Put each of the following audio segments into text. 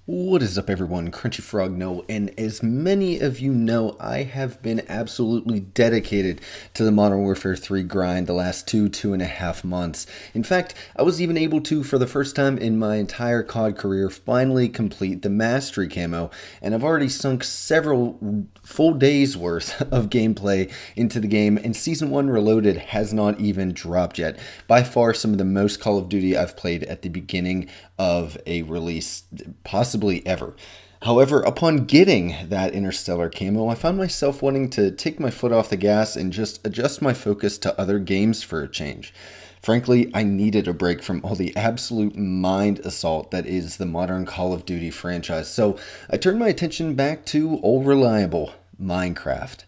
What is up, everyone? Crunchy Frog No, and as many of you know, I have been absolutely dedicated to the Modern Warfare 3 grind the last two and a half months. In fact, I was even able to, for the first time in my entire COD career, finally complete the Mastery camo, and I've already sunk several full days worth of gameplay into the game, and Season 1 Reloaded has not even dropped yet. By far, some of the most Call of Duty I've played at the beginning of a release, possibly ever. However, upon getting that Interstellar camo, I found myself wanting to take my foot off the gas and just adjust my focus to other games for a change. Frankly, I needed a break from all the absolute mind assault that is the modern Call of Duty franchise, so I turned my attention back to old reliable Minecraft.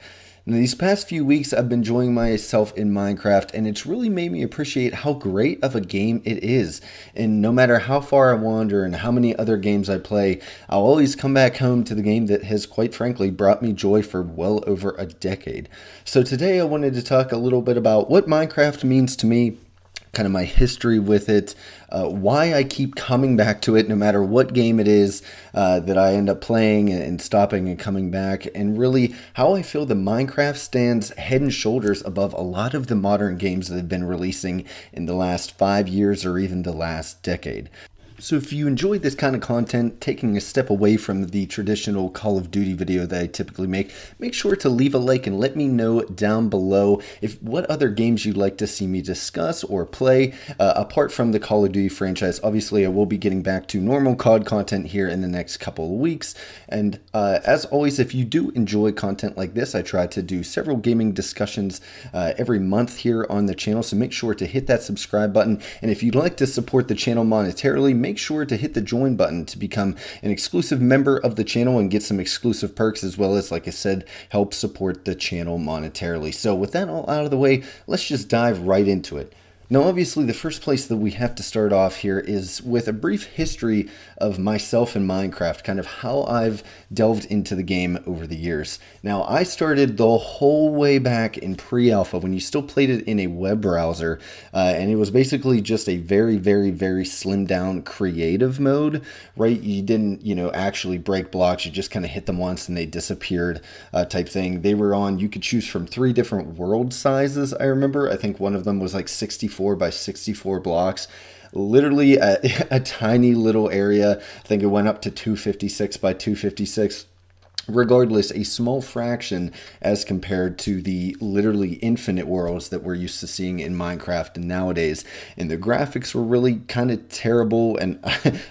In these past few weeks, I've been enjoying myself in Minecraft, and it's really made me appreciate how great of a game it is. And no matter how far I wander and how many other games I play, I'll always come back home to the game that has, quite frankly, brought me joy for well over a decade. So today I wanted to talk a little bit about what Minecraft means to me, kind of my history with it, why I keep coming back to it no matter what game it is that I end up playing and stopping and coming back, and really how I feel that Minecraft stands head and shoulders above a lot of the modern games that have been releasing in the last 5 years or even the last decade. So if you enjoyed this kind of content, taking a step away from the traditional Call of Duty video that I typically make sure to leave a like and let me know down below if what other games you'd like to see me discuss or play apart from the Call of Duty franchise. Obviously, I will be getting back to normal COD content here in the next couple of weeks. And as always, if you do enjoy content like this, I try to do several gaming discussions every month here on the channel. So make sure to hit that subscribe button. And if you'd like to support the channel monetarily, make sure to hit the join button to become an exclusive member of the channel and get some exclusive perks, as well as, like I said, help support the channel monetarily. So with that all out of the way, let's just dive right into it. Now, obviously, the first place that we have to start off here is with a brief history of myself in Minecraft, kind of how I've delved into the game over the years. Now, I started the whole way back in pre-alpha when you still played it in a web browser, and it was basically just a very, very, very slimmed down creative mode, right? You didn't, actually break blocks. You just kind of hit them once and they disappeared type thing. They were on, you could choose from 3 different world sizes, I remember. I think one of them was like 64 by 64 blocks, literally a tiny little area. I think it went up to 256 by 256. Regardless, a small fraction as compared to the literally infinite worlds that we're used to seeing in Minecraft nowadays. And the graphics were really kind of terrible, and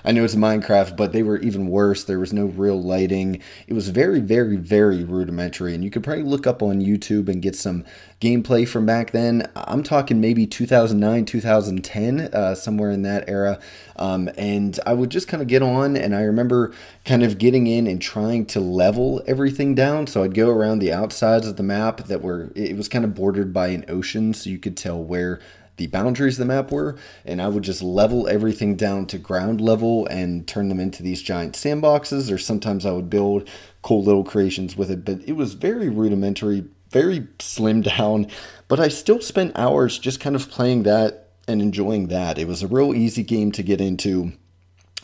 I know it's Minecraft, but they were even worse. There was no real lighting. It was very, very, very rudimentary, and you could probably look up on YouTube and get some gameplay from back then. I'm talking maybe 2009, 2010, somewhere in that era. And I would just kind of get on, and I remember kind of getting in and trying to level everything down. So I'd go around the outsides of the map it was kind of bordered by an ocean, so you could tell where the boundaries of the map were, and I would just level everything down to ground level and turn them into these giant sandboxes, or sometimes I would build cool little creations with it. But it was very rudimentary, very slimmed down, but I still spent hours just kind of playing that and enjoying that. It was a real easy game to get into,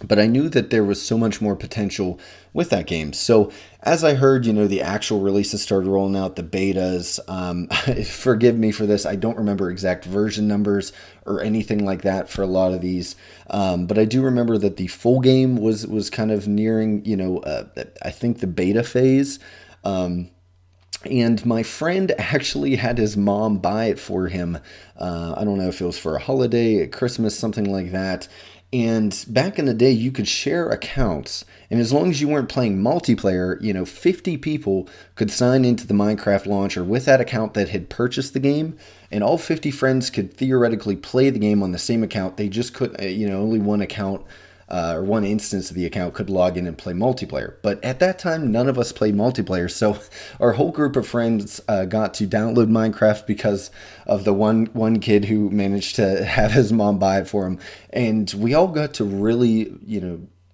but I knew that there was so much more potential with that game. So as I heard, the actual releases started rolling out, the betas, forgive me for this, I don't remember exact version numbers or anything like that for a lot of these, but I do remember that the full game was kind of nearing, I think the beta phase. And my friend actually had his mom buy it for him. I don't know if it was for a holiday, at Christmas, something like that. And back in the day, you could share accounts. And as long as you weren't playing multiplayer, 50 people could sign into the Minecraft launcher with that account that had purchased the game. And all 50 friends could theoretically play the game on the same account. They just couldn't, only one account or one instance of the account could log in and play multiplayer. But at that time, none of us played multiplayer, so our whole group of friends got to download Minecraft because of the one kid who managed to have his mom buy it for him, and we all got to really,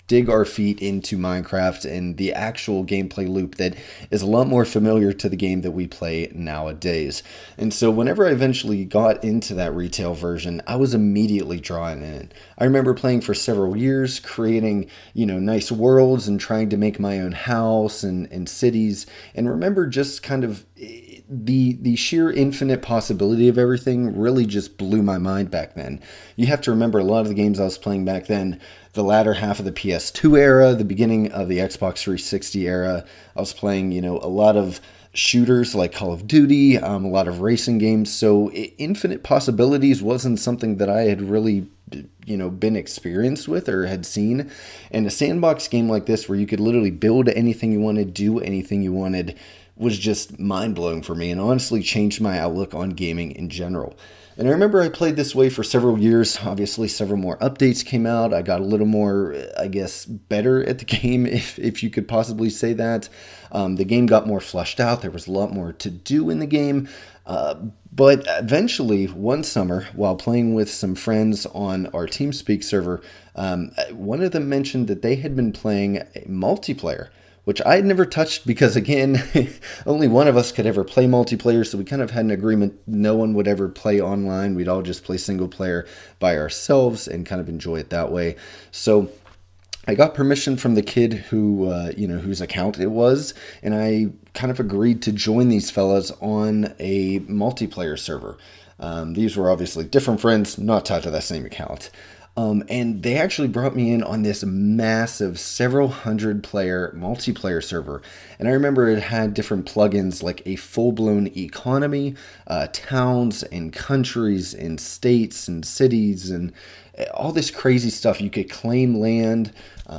dig our feet into Minecraft and the actual gameplay loop that is a lot more familiar to the game that we play nowadays. And so whenever I eventually got into that retail version, I was immediately drawn in. I remember playing for several years, creating, nice worlds and trying to make my own house and cities, and remember just kind of the sheer infinite possibility of everything really just blew my mind back then. You have to remember, a lot of the games I was playing back then, the latter half of the PS2 era, the beginning of the Xbox 360 era, I was playing, a lot of shooters like Call of Duty, a lot of racing games. So infinite possibilities wasn't something that I had really been experienced with or had seen. And a sandbox game like this, where you could literally build anything you wanted, do anything you wanted, was just mind-blowing for me and honestly changed my outlook on gaming in general. And I remember I played this way for several years. Obviously, several more updates came out. I got a little more, I guess, better at the game, if you could possibly say that. The game got more fleshed out. There was a lot more to do in the game. But eventually, one summer, while playing with some friends on our TeamSpeak server, one of them mentioned that they had been playing multiplayer, which I had never touched because, again, only one of us could ever play multiplayer, so we kind of had an agreement no one would ever play online. We'd all just play single player by ourselves and kind of enjoy it that way. So I got permission from the kid who, whose account it was, and I kind of agreed to join these fellas on a multiplayer server. These were obviously different friends, not tied to that same account. And they actually brought me in on this massive several hundred player multiplayer server. And I remember it had different plugins like a full-blown economy, towns and countries and states and cities and all this crazy stuff. You could claim land.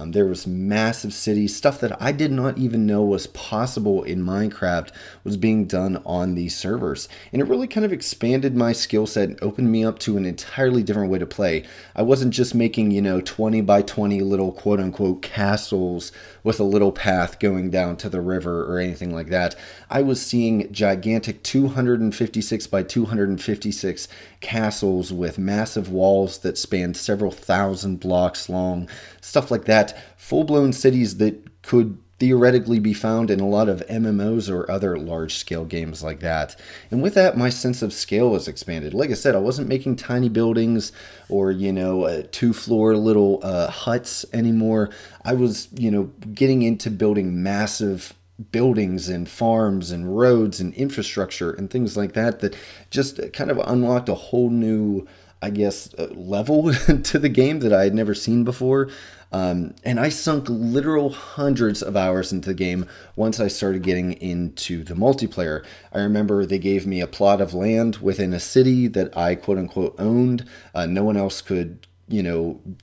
There was massive cities, stuff that I did not even know was possible in Minecraft was being done on these servers. And it really kind of expanded my skill set and opened me up to an entirely different way to play. I wasn't just making, 20 by 20 little quote unquote castles with a little path going down to the river or anything like that. I was seeing gigantic 256 by 256 castles with massive walls that spanned several thousand blocks long, stuff like that. Full-blown cities that could theoretically be found in a lot of MMOs or other large-scale games like that. And with that, my sense of scale was expanded. Like I said, I wasn't making tiny buildings or, two-floor little huts anymore. I was, getting into building massive buildings and farms and roads and infrastructure and things like that that just kind of unlocked a whole new, I guess, level to the game that I had never seen before. And I sunk literal hundreds of hours into the game once I started getting into the multiplayer. I remember they gave me a plot of land within a city that I quote unquote owned. No one else could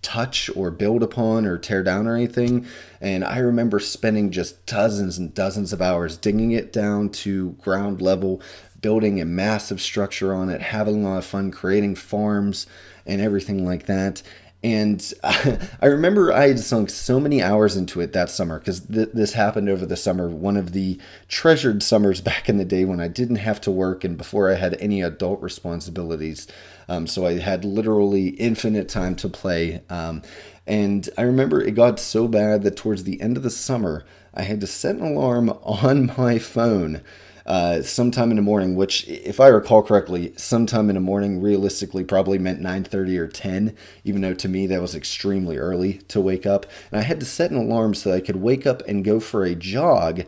touch or build upon or tear down or anything. And I remember spending just dozens and dozens of hours digging it down to ground level, building a massive structure on it, having a lot of fun, creating farms and everything like that. And I remember I had sunk so many hours into it that summer because this happened over the summer, one of the treasured summers back in the day when I didn't have to work and before I had any adult responsibilities. So I had literally infinite time to play. And I remember it got so bad that towards the end of the summer, I had to set an alarm on my phone sometime in the morning, which, if I recall correctly, sometime in the morning realistically probably meant 9:30 or 10, even though to me that was extremely early to wake up. And I had to set an alarm so that I could wake up and go for a jog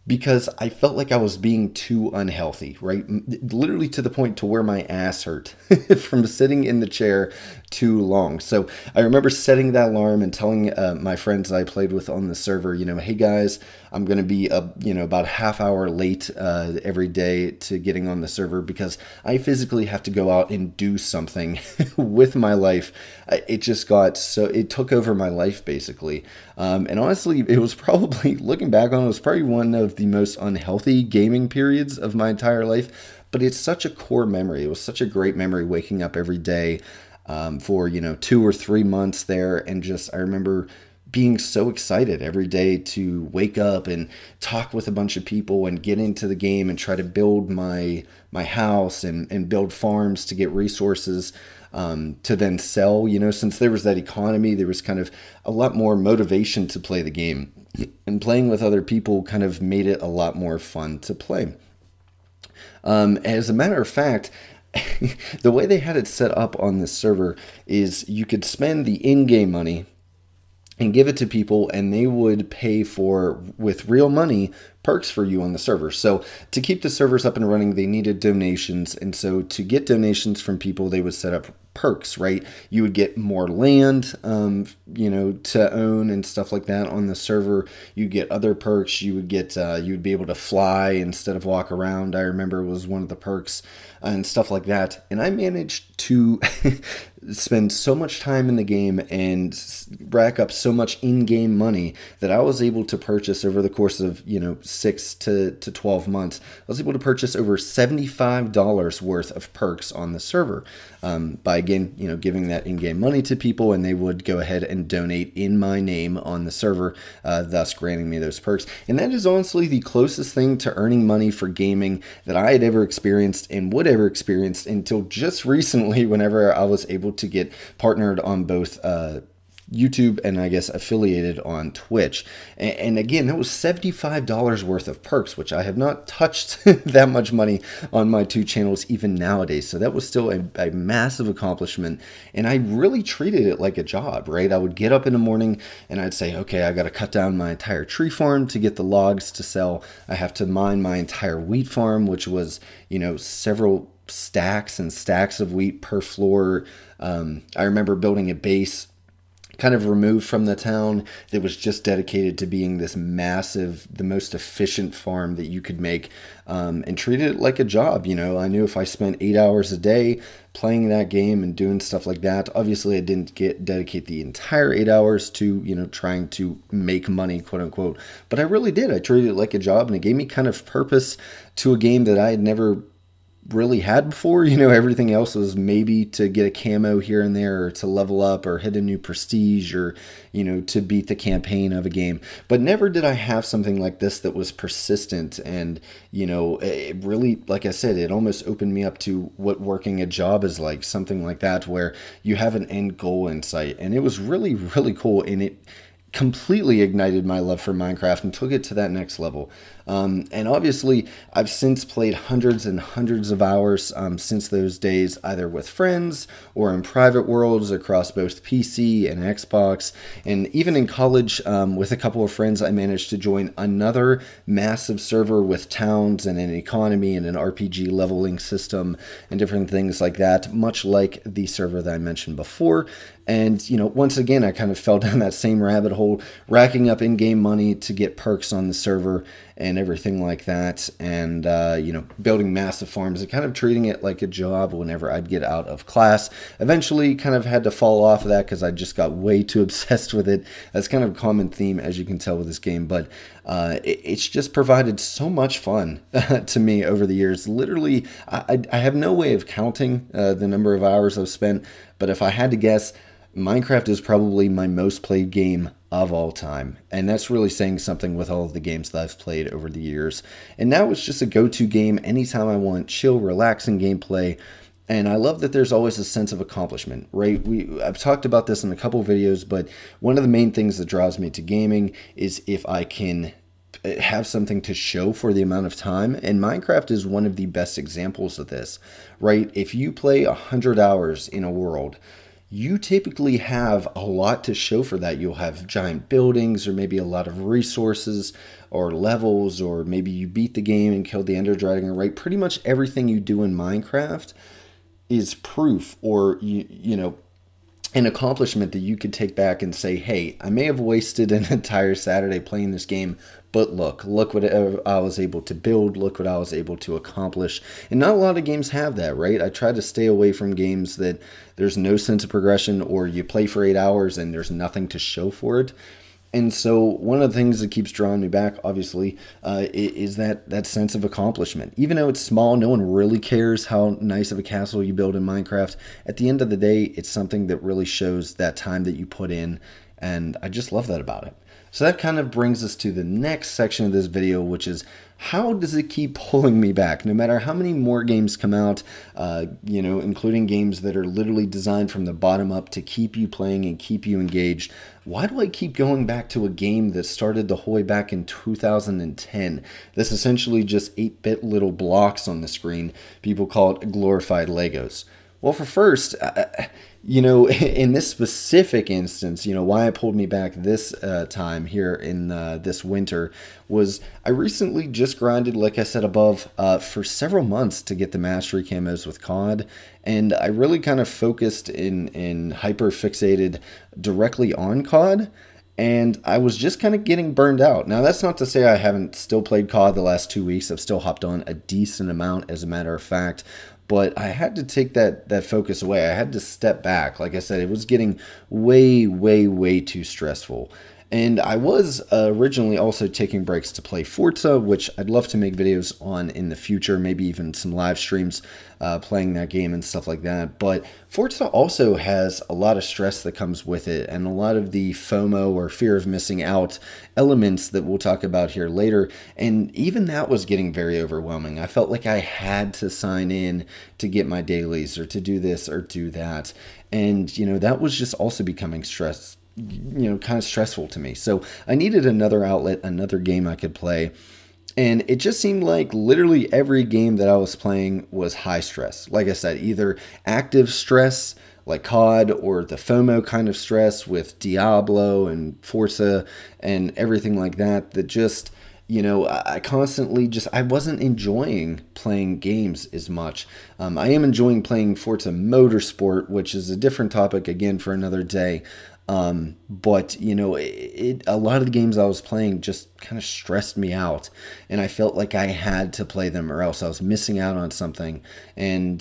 because I felt like I was being too unhealthy, right? Literally to the point to where my ass hurt from sitting in the chair too long. So I remember setting that alarm and telling my friends that I played with on the server, hey guys, I'm going to be about a half hour late every day to getting on the server because I physically have to go out and do something with my life. It just got so, it took over my life basically. And honestly, it was probably, looking back on it, was probably one of the most unhealthy gaming periods of my entire life. But it's such a core memory. It was such a great memory waking up every day for 2 or 3 months there, and just I remember being so excited every day to wake up and talk with a bunch of people and get into the game and try to build my house and build farms to get resources to then sell. Since there was that economy, there was kind of a lot more motivation to play the game. And playing with other people kind of made it a lot more fun to play. As a matter of fact, the way they had it set up on this server is you could spend the in-game money and give it to people, and they would pay for, with real money, perks for you on the server. So to keep the servers up and running, they needed donations. And so to get donations from people, they would set up perks, right? You would get more land, to own and stuff like that on the server. You get other perks. You would get, you would be able to fly instead of walk around. I remember was one of the perks and stuff like that. And I managed to spend so much time in the game and rack up so much in-game money that I was able to purchase over the course of, 6 to 12 months. I was able to purchase over $75 worth of perks on the server by, again, giving that in-game money to people, and they would go ahead and donate in my name on the server, thus granting me those perks. And that is honestly the closest thing to earning money for gaming that I had ever experienced and would ever experience until just recently, whenever I was able to get partnered on both YouTube and I guess affiliated on Twitch. And again, that was $75 worth of perks, which I have not touched that much money on my two channels even nowadays. So that was still a massive accomplishment. And I really treated it like a job, right? I would get up in the morning and I'd say, okay, I got to cut down my entire tree farm to get the logs to sell. I have to mine my entire wheat farm, which was, several stacks and stacks of wheat per floor. I remember building a base kind of removed from the town that was just dedicated to being this massive, the most efficient farm that you could make, and treated it like a job. I knew if I spent 8 hours a day playing that game and doing stuff like that, obviously I didn't dedicate the entire 8 hours to, trying to make money, quote unquote, but I really did. I treated it like a job, and it gave me kind of purpose to a game that I had never really had before. Everything else was maybe to get a camo here and there, or to level up, or hit a new prestige, or to beat the campaign of a game. But never did I have something like this that was persistent, and it really, like I said, it almost opened me up to what working a job is like, something like that where you have an end goal in sight. And it was really, really cool, and it completely ignited my love for Minecraft and took it to that next level. And obviously, I've since played hundreds and hundreds of hours since those days, either with friends or in private worlds across both PC and Xbox. And even in college, with a couple of friends, I managed to join another massive server with towns and an economy and an RPG leveling system and different things like that, much like the server that I mentioned before. And, once again, I kind of fell down that same rabbit hole, racking up in-game money to get perks on the server and everything like that, and building massive farms and kind of treating it like a job whenever I'd get out of class. Eventually kind of had to fall off of that because I just got way too obsessed with it. That's kind of a common theme, as you can tell with this game, but it's just provided so much fun to me over the years. Literally, I have no way of counting the number of hours I've spent, but if I had to guess, Minecraft is probably my most played game of all time. And that's really saying something with all of the games that I've played over the years. And now it's just a go-to game anytime I want chill, relaxing gameplay. And I love that there's always a sense of accomplishment, right? I've talked about this in a couple of videos, but one of the main things that draws me to gaming is if I can have something to show for the amount of time. And Minecraft is one of the best examples of this, right? If you play 100 hours in a world, you typically have a lot to show for that. You'll have giant buildings, or maybe a lot of resources or levels, or maybe you beat the game and killed the Ender Dragon, right? Pretty much everything you do in Minecraft is proof, or an accomplishment that you could take back and say, hey, I may have wasted an entire Saturday playing this game, but look what I was able to build, look what I was able to accomplish. And not a lot of games have that, right? I try to stay away from games that there's no sense of progression, or you play for 8 hours and there's nothing to show for it. And so one of the things that keeps drawing me back, obviously, is that sense of accomplishment. Even though it's small, no one really cares how nice of a castle you build in Minecraft. At the end of the day, it's something that really shows that time that you put in And I just love that about it. So that kind of brings us to the next section of this video, which is how does it keep pulling me back? No matter how many more games come out, including games that are literally designed from the bottom up to keep you playing and keep you engaged, why do I keep going back to a game that started the whole way back in 2010? That's essentially just 8-bit little blocks on the screen. People call it glorified Legos. Well, for first, in this specific instance, why it pulled me back this time here in this winter was I recently just grinded, like I said above, for several months to get the mastery camos with COD, and I really kind of focused in hyper fixated directly on COD. And I was just kind of getting burned out. Now, that's not to say I haven't still played COD the last 2 weeks. I've still hopped on a decent amount, as a matter of fact. But I had to take that focus away. I had to step back. Like I said, it was getting way, way, way too stressful. And I was originally also taking breaks to play Forza, which I'd love to make videos on in the future, maybe even some live streams playing that game and stuff like that. But Forza also has a lot of stress that comes with it, and a lot of the FOMO, or fear of missing out, elements that we'll talk about here later. And even that was getting very overwhelming. I felt like I had to sign in to get my dailies, or to do this or do that. And, that was just also becoming kind of stressful to me. So I needed another outlet, another game I could play. And it just seemed like literally every game that I was playing was high stress. Like I said, either active stress like COD, or the FOMO kind of stress with Diablo and Forza and everything like that, that just, I constantly I wasn't enjoying playing games as much. I am enjoying playing Forza Motorsport, which is a different topic again for another day. But a lot of the games I was playing just kind of stressed me out, and I felt like I had to play them or else I was missing out on something. And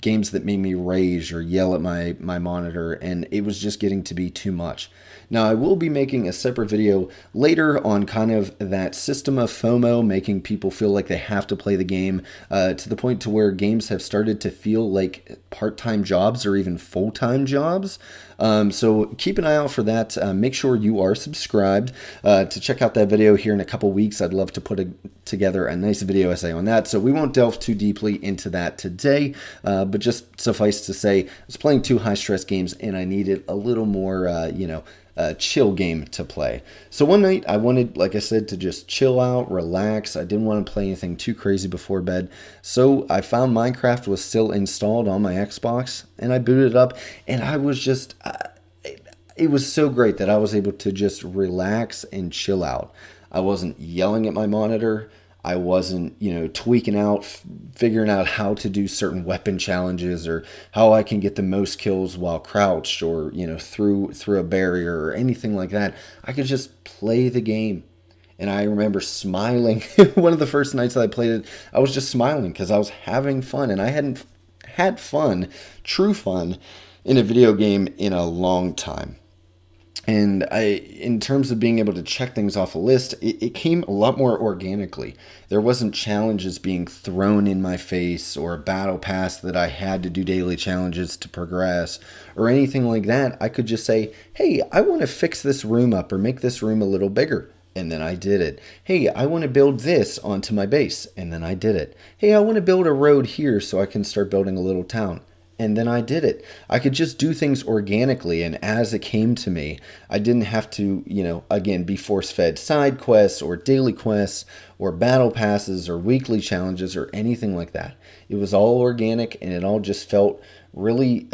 games that made me rage or yell at my monitor, and it was just getting to be too much. Now, I will be making a separate video later on kind of that system of FOMO, making people feel like they have to play the game, to the point to where games have started to feel like part-time jobs or even full-time jobs. So keep an eye out for that. Make sure you are subscribed to check out that video here in a couple weeks. I'd love to put together a nice video essay on that. So we won't delve too deeply into that today, but just suffice to say, I was playing 2 high-stress games and I needed a little more, chill game to play. So one night I wanted, like I said, to just chill out, relax. I didn't want to play anything too crazy before bed. So I found Minecraft was still installed on my Xbox, and I booted it up, and I was just, it was so great that I was able to just relax and chill out. I wasn't yelling at my monitor. I wasn't, tweaking out, figuring out how to do certain weapon challenges, or how I can get the most kills while crouched, or, through a barrier or anything like that. I could just play the game. And I remember smiling. One of the first nights that I played it, I was just smiling because I was having fun, and I hadn't had fun, true fun, in a video game in a long time. And in terms of being able to check things off a list, it came a lot more organically. There wasn't challenges being thrown in my face, or a battle pass that I had to do daily challenges to progress, or anything like that. I could just say, hey, I want to fix this room up or make this room a little bigger. And then I did it. Hey, I want to build this onto my base. And then I did it. Hey, I want to build a road here so I can start building a little town. And then I did it. I could just do things organically, and as it came to me. I didn't have to, again, be force-fed side quests or daily quests or battle passes or weekly challenges or anything like that. It was all organic, and it all just felt really,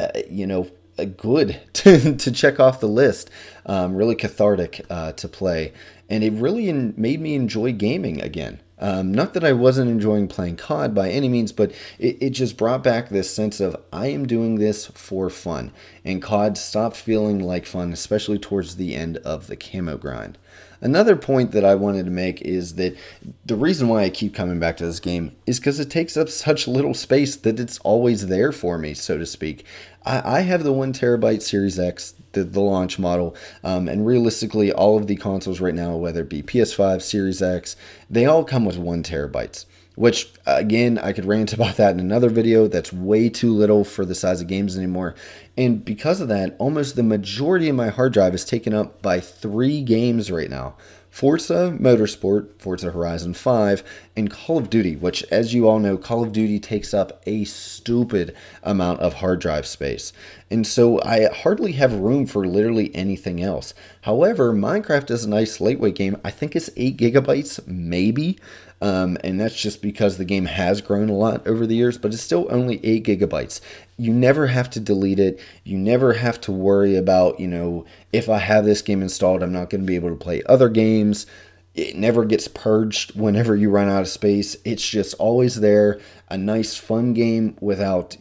good to check off the list, really cathartic to play. And it really made me enjoy gaming again. Not that I wasn't enjoying playing COD by any means, but it just brought back this sense of I am doing this for fun. And COD stopped feeling like fun, especially towards the end of the camo grind. Another point that I wanted to make is that the reason why I keep coming back to this game is because it takes up such little space that it's always there for me, so to speak. I have the 1 terabyte Series X, the launch model, and realistically all of the consoles right now, whether it be PS5, Series X, they all come with 1 terabytes. which again, I could rant about that in another video. That's way too little for the size of games anymore. And because of that, almost the majority of my hard drive is taken up by 3 games right now. Forza Motorsport, Forza Horizon 5, and Call of Duty, which, as you all know, Call of Duty takes up a stupid amount of hard drive space. And so I hardly have room for literally anything else. However, Minecraft is a nice lightweight game. I think it's 8 gigabytes, maybe. And that's just because the game has grown a lot over the years, but it's still only 8 gigabytes. You never have to delete it. You never have to worry about, if I have this game installed, I'm not going to be able to play other games. It never gets purged whenever you run out of space. It's just always there. A nice, fun game without,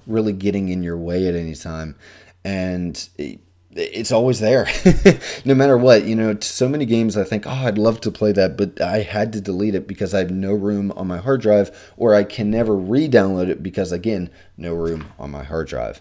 really getting in your way at any time. And it's always there no matter what. So many games I think, I'd love to play that, but I had to delete it because I have no room on my hard drive, or I can never re-download it because, again, no room on my hard drive.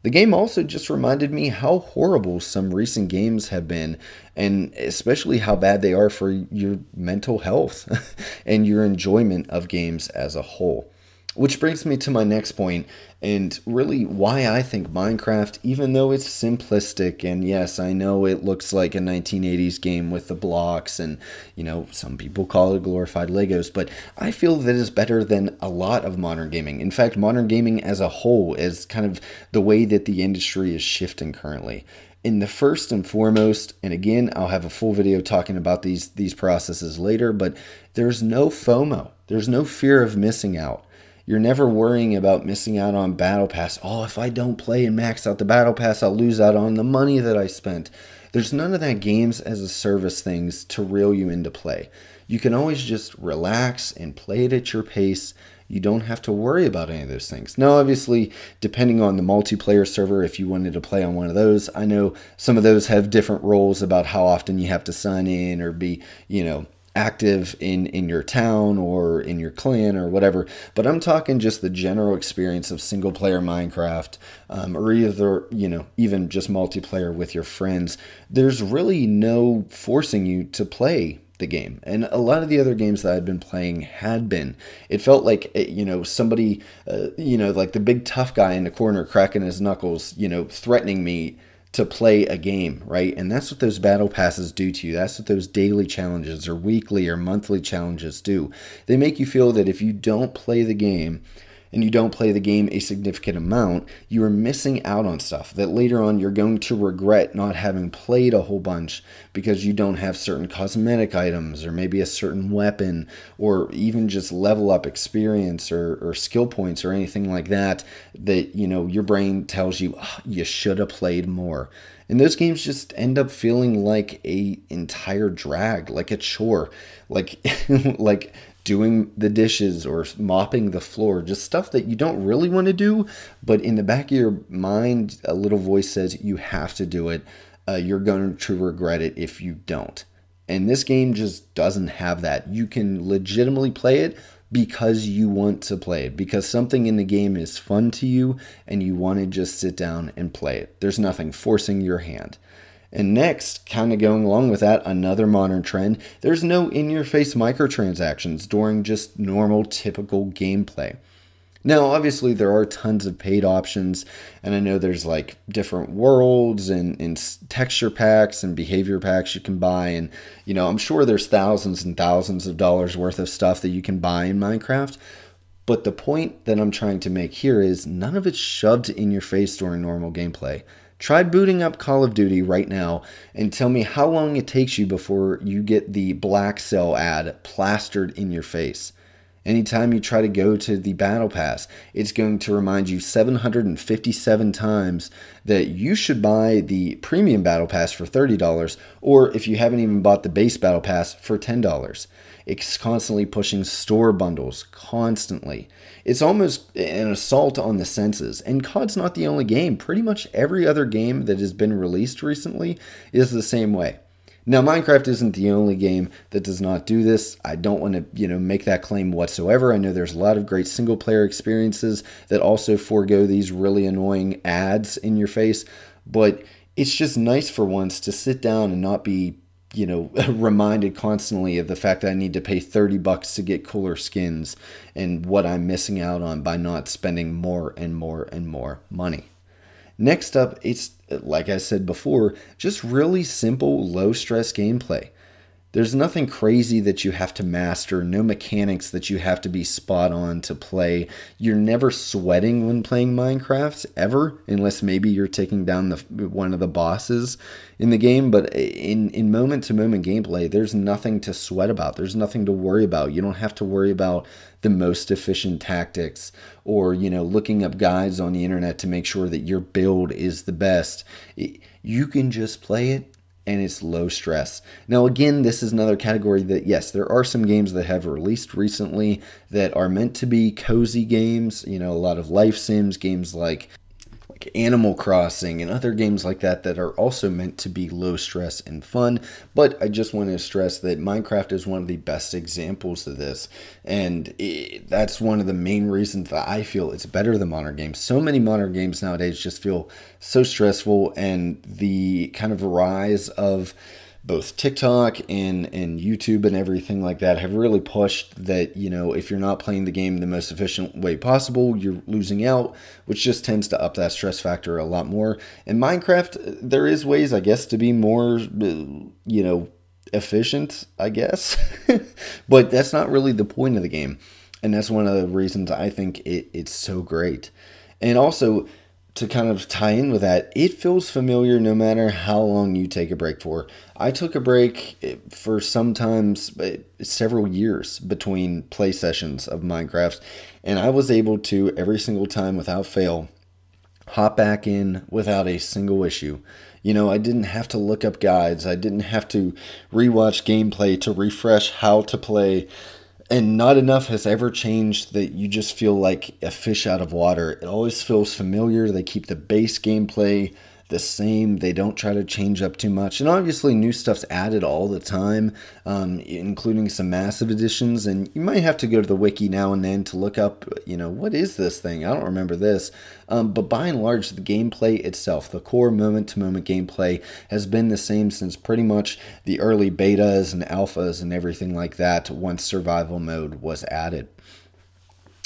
The game also just reminded me how horrible some recent games have been, and especially how bad they are for your mental health and your enjoyment of games as a whole. Which brings me to my next point, and really why I think Minecraft, even though it's simplistic, and yes, I know it looks like a 1980s game with the blocks, and, some people call it glorified Legos, but I feel that it's better than a lot of modern gaming. In fact, modern gaming as a whole is kind of the way that the industry is shifting currently. In the first and foremost, and again, I'll have a full video talking about these processes later, but there's no FOMO. There's no fear of missing out. You're never worrying about missing out on Battle Pass. If I don't play and max out the Battle Pass, I'll lose out on the money that I spent. There's none of that games as a service things to reel you into play. You can always just relax and play it at your pace. You don't have to worry about any of those things. Now, obviously, depending on the multiplayer server, if you wanted to play on one of those, I know some of those have different rules about how often you have to sign in or be, active in your town or in your clan or whatever, but I'm talking just the general experience of single player Minecraft, or either, even just multiplayer with your friends. There's really no forcing you to play the game, and a lot of the other games that I've been playing had been. It felt like, somebody, like the big tough guy in the corner cracking his knuckles, threatening me to play a game, right? And that's what those battle passes do to you. That's what those daily challenges or weekly or monthly challenges do. They make you feel that if you don't play the game, and you don't play the game a significant amount, you are missing out on stuff that later on you're going to regret not having played a whole bunch because you don't have certain cosmetic items or maybe a certain weapon or even just level up experience or skill points or anything like that your brain tells you you should have played more. And those games just end up feeling like a entire drag, like a chore, like like doing the dishes or mopping the floor, just stuff that you don't really want to do, but in the back of your mind, a little voice says you have to do it. You're going to regret it if you don't. And this game just doesn't have that. You can legitimately play it because you want to play it, because something in the game is fun to you and you want to just sit down and play it. There's nothing forcing your hand. And next, kind of going along with that, another modern trend, there's no in-your-face microtransactions during just normal, typical gameplay. Now, obviously, there are tons of paid options, and I know there's like different worlds and texture packs and behavior packs you can buy, and I'm sure there's thousands and thousands of dollars worth of stuff that you can buy in Minecraft. But the point that I'm trying to make here is none of it's shoved in your face during normal gameplay. Try booting up Call of Duty right now and tell me how long it takes you before you get the Black Cell ad plastered in your face. Anytime you try to go to the Battle Pass, it's going to remind you 757 times that you should buy the Premium Battle Pass for $30, or if you haven't even bought the base Battle Pass, for $10. It's constantly pushing store bundles, constantly. It's almost an assault on the senses, and COD's not the only game. Pretty much every other game that has been released recently is the same way. Now, Minecraft isn't the only game that does not do this. I don't want to, make that claim whatsoever. I know there's a lot of great single-player experiences that also forego these really annoying ads in your face, but it's just nice for once to sit down and not be reminded constantly of the fact that I need to pay $30 to get cooler skins and what I'm missing out on by not spending more and more and more money. Next up, it's, like I said before, just really simple, low-stress gameplay. There's nothing crazy that you have to master, no mechanics that you have to be spot on to play. You're never sweating when playing Minecraft, ever, unless maybe you're taking down one of the bosses in the game. But in moment-to-moment gameplay, there's nothing to sweat about. There's nothing to worry about. You don't have to worry about the most efficient tactics or, looking up guides on the internet to make sure that your build is the best. You can just play it, and it's low stress. Now, again, this is another category that, yes, there are some games that have released recently that are meant to be cozy games. A lot of life sims, games like Animal Crossing and other games like that that are also meant to be low stress and fun. But I just want to stress that Minecraft is one of the best examples of this. And that's one of the main reasons that I feel it's better than modern games. So many modern games nowadays just feel so stressful, and the kind of rise of both TikTok and YouTube and everything like that have really pushed that, if you're not playing the game the most efficient way possible, you're losing out, which just tends to up that stress factor a lot more. In Minecraft, there is ways, I guess, to be more, efficient, I guess. But that's not really the point of the game. And that's one of the reasons I think it's so great. And also, to kind of tie in with that, it feels familiar no matter how long you take a break for. I took a break for sometimes several years between play sessions of Minecraft, and I was able to, every single time without fail, hop back in without a single issue. I didn't have to look up guides. I didn't have to rewatch gameplay to refresh how to play. And not enough has ever changed that you just feel like a fish out of water. It always feels familiar. They keep the base gameplay the same. They don't try to change up too much. And obviously new stuff's added all the time, including some massive additions. And you might have to go to the wiki now and then to look up, what is this thing? I don't remember this. But by and large, the gameplay itself, the core moment-to-moment gameplay, has been the same since pretty much the early betas and alphas and everything like that once survival mode was added.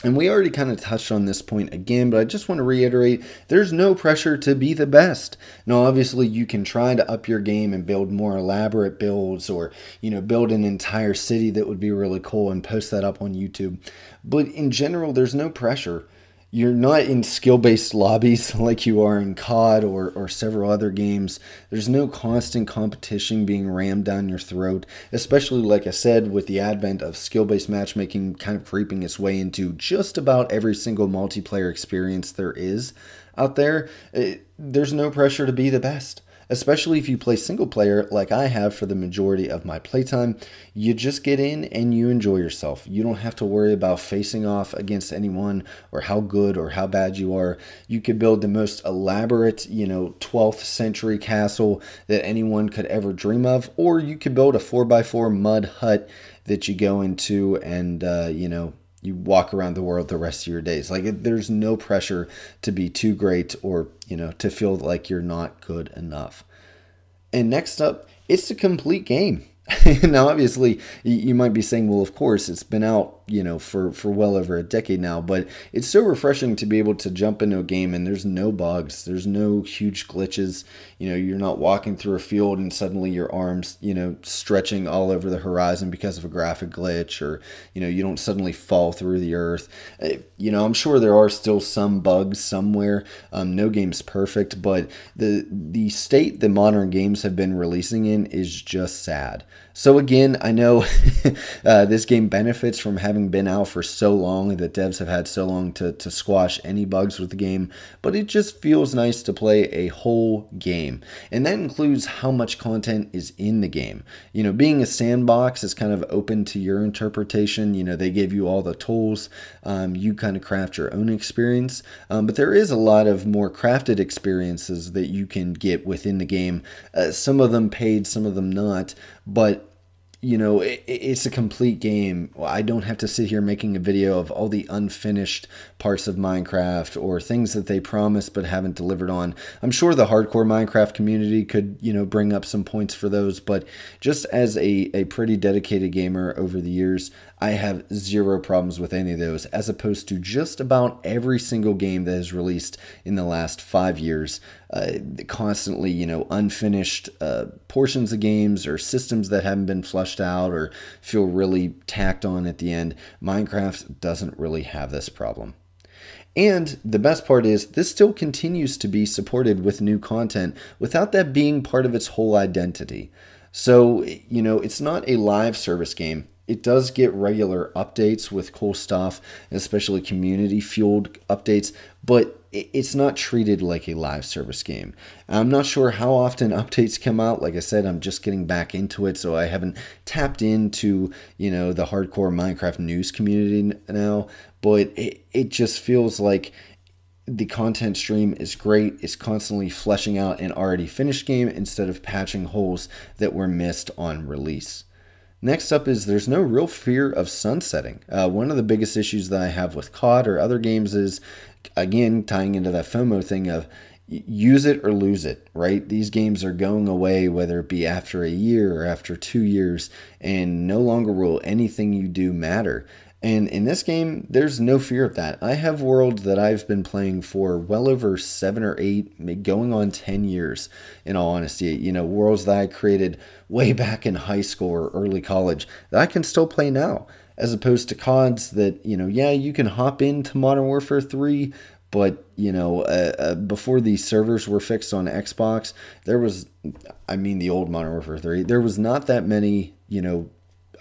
And we already kind of touched on this point again, but I just want to reiterate, there's no pressure to be the best. Now, obviously, you can try to up your game and build more elaborate builds, or, build an entire city that would be really cool and post that up on YouTube. But in general, there's no pressure. You're not in skill-based lobbies like you are in COD or several other games. There's no constant competition being rammed down your throat, especially, like I said, with the advent of skill-based matchmaking kind of creeping its way into just about every single multiplayer experience there is out there. There's no pressure to be the best. Especially if you play single player like I have for the majority of my playtime. You just get in and you enjoy yourself. You don't have to worry about facing off against anyone or how good or how bad you are. You could build the most elaborate, 12th century castle that anyone could ever dream of, or you could build a 4x4 mud hut that you go into and, you walk around the world the rest of your days. Like, there's no pressure to be too great or, to feel like you're not good enough. And next up, it's a complete game. Now, obviously, you might be saying, well, of course, it's been out, for well over a decade now, but it's so refreshing to be able to jump into a game and there's no bugs, there's no huge glitches. You're not walking through a field and suddenly your arms, stretching all over the horizon because of a graphic glitch, or, you don't suddenly fall through the earth. I'm sure there are still some bugs somewhere. No game's perfect, but the state that modern games have been releasing in is just sad. So again, I know this game benefits from having been out for so long, that devs have had so long to squash any bugs with the game, but it just feels nice to play a whole game. And that includes how much content is in the game. Being a sandbox is kind of open to your interpretation. They give you all the tools. You kind of craft your own experience. But there is a lot of more crafted experiences that you can get within the game. Some of them paid, some of them not. But it's a complete game. I don't have to sit here making a video of all the unfinished parts of Minecraft or things that they promised but haven't delivered on. I'm sure the hardcore Minecraft community could, bring up some points for those, but just as a pretty dedicated gamer over the years, I have zero problems with any of those, as opposed to just about every single game that has released in the last 5 years. Constantly, unfinished portions of games or systems that haven't been flushed out or feel really tacked on at the end. Minecraft doesn't really have this problem. And the best part is this still continues to be supported with new content without that being part of its whole identity. So, it's not a live service game. It does get regular updates with cool stuff, especially community-fueled updates, but it's not treated like a live service game. I'm not sure how often updates come out. Like I said, I'm just getting back into it, so I haven't tapped into, the hardcore Minecraft news community now, but it just feels like the content stream is great. It's constantly fleshing out an already finished game instead of patching holes that were missed on release. Next up is there's no real fear of sunsetting. One of the biggest issues that I have with COD or other games is, again, tying into that FOMO thing of use it or lose it, right? These games are going away, whether it be after a year or after 2 years, and no longer will anything you do matter. And in this game, there's no fear of that. I have worlds that I've been playing for well over 7 or 8, going on 10 years, in all honesty. Worlds that I created way back in high school or early college that I can still play now, as opposed to CODs that, you can hop into Modern Warfare 3, but, before these servers were fixed on Xbox, the old Modern Warfare 3, there was not that many,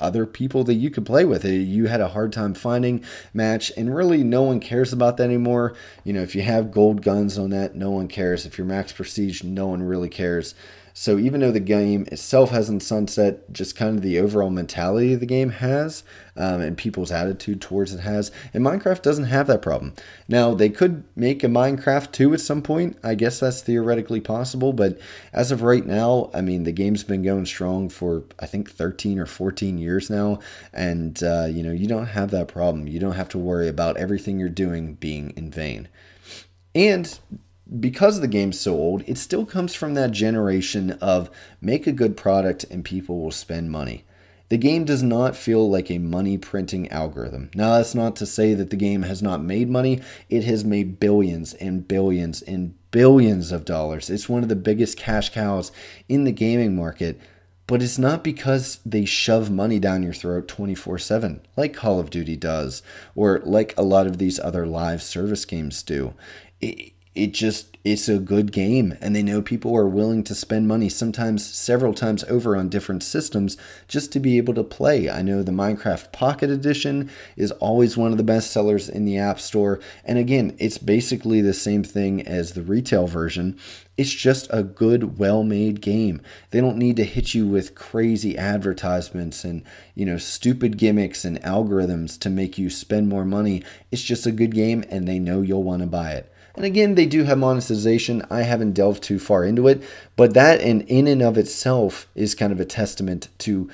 other people that you could play with. You had a hard time finding match, and really no one cares about that anymore. If you have gold guns on that, no one cares. If you're max prestige, no one really cares. So even though the game itself hasn't sunset, just kind of the overall mentality the game has, and people's attitude towards it has, and Minecraft doesn't have that problem. Now, they could make a Minecraft 2 at some point. I guess that's theoretically possible, but as of right now, the game's been going strong for, I think, 13 or 14 years now, and, you don't have that problem. You don't have to worry about everything you're doing being in vain. And because the game's so old, it still comes from that generation of make a good product and people will spend money. The game does not feel like a money printing algorithm. Now, that's not to say that the game has not made money. It has made billions and billions and billions of dollars. It's one of the biggest cash cows in the gaming market. But it's not because they shove money down your throat 24/7, like Call of Duty does, or like a lot of these other live service games do. It's a good game, and they know people are willing to spend money, sometimes several times over, on different systems just to be able to play. I know the Minecraft Pocket Edition is always one of the best sellers in the App Store, and again, it's basically the same thing as the retail version. It's just a good, well-made game. They don't need to hit you with crazy advertisements and, stupid gimmicks and algorithms to make you spend more money. It's just a good game, and they know you'll want to buy it. And again, they do have monetization. I haven't delved too far into it, but that in and of itself is kind of a testament to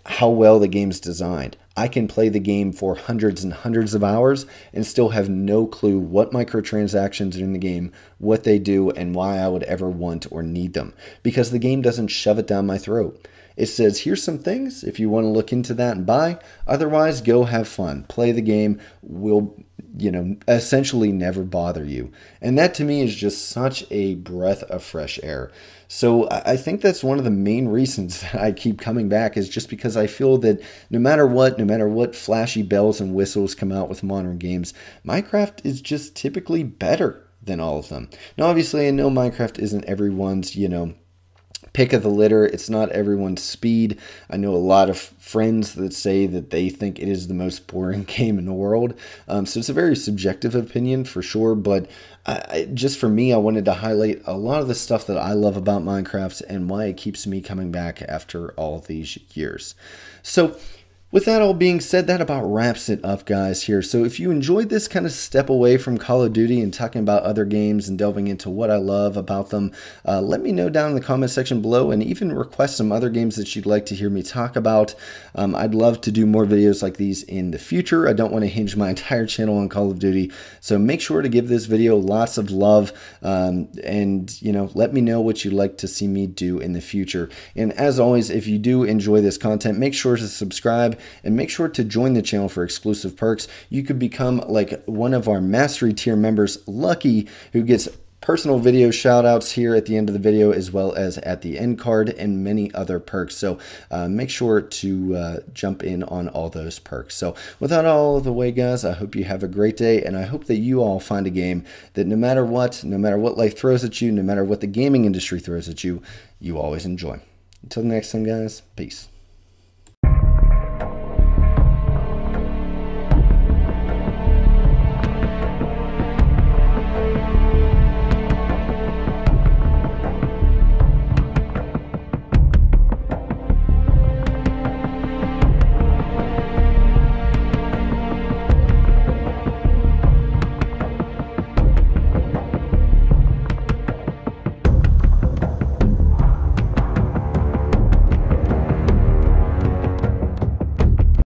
how well the game's designed. I can play the game for hundreds and hundreds of hours and still have no clue what microtransactions are in the game, what they do, and why I would ever want or need them, because the game doesn't shove it down my throat. It says, here's some things if you want to look into that and buy. Otherwise, go have fun. Play the game. Will essentially never bother you. And that to me is just such a breath of fresh air. So I think that's one of the main reasons that I keep coming back, is just because I feel that no matter what flashy bells and whistles come out with modern games, Minecraft is just typically better than all of them. Now, obviously, I know Minecraft isn't everyone's, pick of the litter. It's not everyone's speed. I know a lot of friends that say that they think it is the most boring game in the world. So it's a very subjective opinion for sure. But just for me, I wanted to highlight a lot of the stuff that I love about Minecraft and why it keeps me coming back after all these years. So With that all being said, that about wraps it up, guys, here. So if you enjoyed this kind of step away from Call of Duty and talking about other games and delving into what I love about them, let me know down in the comment section below, and even request some other games that you'd like to hear me talk about. I'd love to do more videos like these in the future. I don't want to hinge my entire channel on Call of Duty, so make sure to give this video lots of love, and let me know what you'd like to see me do in the future. And as always, if you do enjoy this content, make sure to subscribe and make sure to join the channel for exclusive perks. You could become like one of our mastery tier members, Lucky, who gets personal video shout outs here at the end of the video, as well as at the end card, and many other perks. So make sure to jump in on all those perks. So with that all the way, guys, I hope you have a great day, and I hope that you all find a game that no matter what life throws at you, no matter what the gaming industry throws at you, you always enjoy. Until the next time, guys, peace.